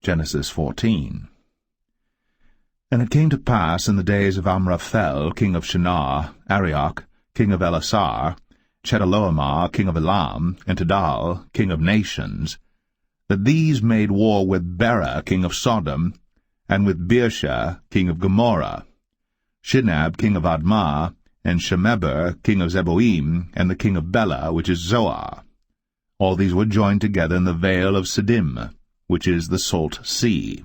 Genesis 14. And it came to pass in the days of Amraphel, king of Shinar, Arioch, king of Elasar, Chedorlaomer, king of Elam, and Tidal, king of nations, that these made war with Bera, king of Sodom, and with Birsha, king of Gomorrah, Shinab, king of Admah, and Shemeber, king of Zeboim, and the king of Bela, which is Zoar. All these were joined together in the vale of Siddim, which is the salt sea.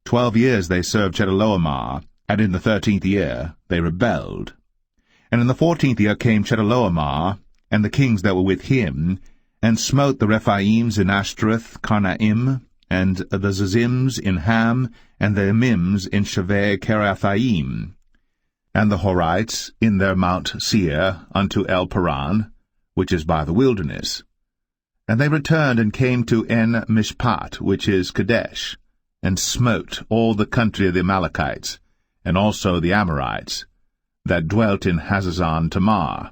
12 years they served Chedorlaomer, and in the 13th year they rebelled. And in the 14th year came Chedorlaomer, and the kings that were with him, and smote the Rephaims in Ashtaroth Karnaim, and the Zazims in Ham, and the Emims in Shaveh Kiriathaim, and the Horites in their Mount Seir unto El Paran, which is by the wilderness. And they returned and came to En-Mishpat, which is Kadesh, and smote all the country of the Amalekites, and also the Amorites, that dwelt in Hazazon Tamar.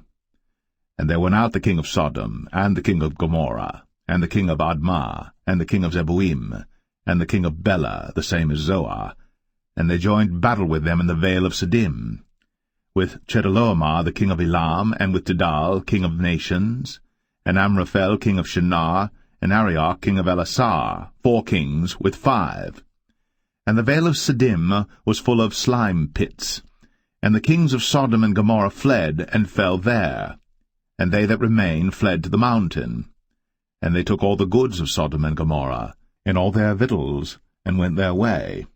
And there went out the king of Sodom, and the king of Gomorrah, and the king of Admah, and the king of Zeboim, and the king of Bela, the same as Zoar, and they joined battle with them in the vale of Siddim, with Chedorlaomer the king of Elam, and with Tidal king of nations, and Amraphel king of Shinar, and Arioch king of Elasar, 4 kings with 5. And the vale of Siddim was full of slime pits, and the kings of Sodom and Gomorrah fled, and fell there, and they that remained fled to the mountain. And they took all the goods of Sodom and Gomorrah, and all their victuals, and went their way.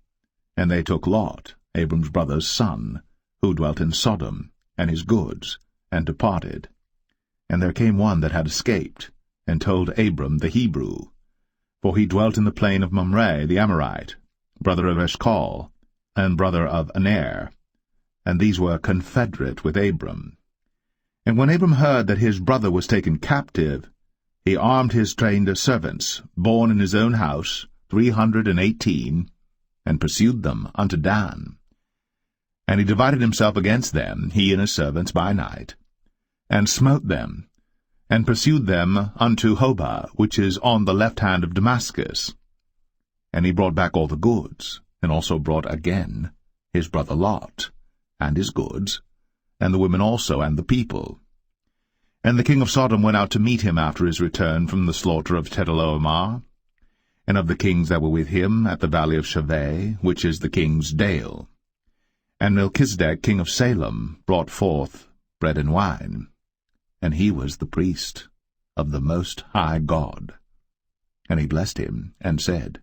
And they took Lot, Abram's brother's son, who dwelt in Sodom, and his goods, and departed. And there came one that had escaped, and told Abram the Hebrew, for he dwelt in the plain of Mamre the Amorite, brother of Eshcol, and brother of Aner, and these were confederate with Abram. And when Abram heard that his brother was taken captive, he armed his trained servants, born in his own house, 318, and pursued them unto Dan. And he divided himself against them, he and his servants, by night, and smote them, and pursued them unto Hobah, which is on the left hand of Damascus. And he brought back all the goods, and also brought again his brother Lot, and his goods, and the women also, and the people. And the king of Sodom went out to meet him after his return from the slaughter of Chedorlaomer, and of the kings that were with him at the valley of Shaveh, which is the king's dale. And Melchizedek king of Salem brought forth bread and wine, and he was the priest of the Most High God. And he blessed him, and said,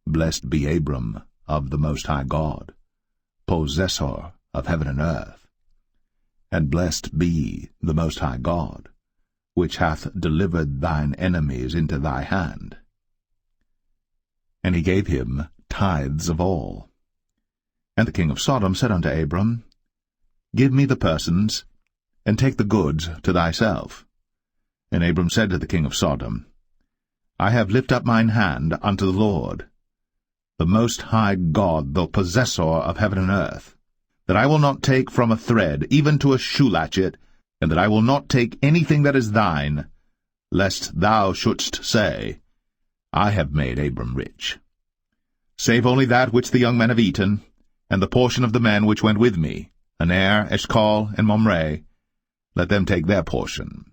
Blessed be Abram of the Most High God, possessor of heaven and earth. And blessed be the Most High God, which hath delivered thine enemies into thy hand. And he gave him tithes of all. And the king of Sodom said unto Abram, Give me the persons, and take the goods to thyself. And Abram said to the king of Sodom, I have lifted up mine hand unto the Lord, the Most High God, the possessor of heaven and earth, that I will not take from a thread, even to a shoe latchet, and that I will not take anything that is thine, lest thou shouldst say, I have made Abram rich. Save only that which the young men have eaten, and the portion of the men which went with me, Aner, Eshcol, and Mamre, let them take their portion.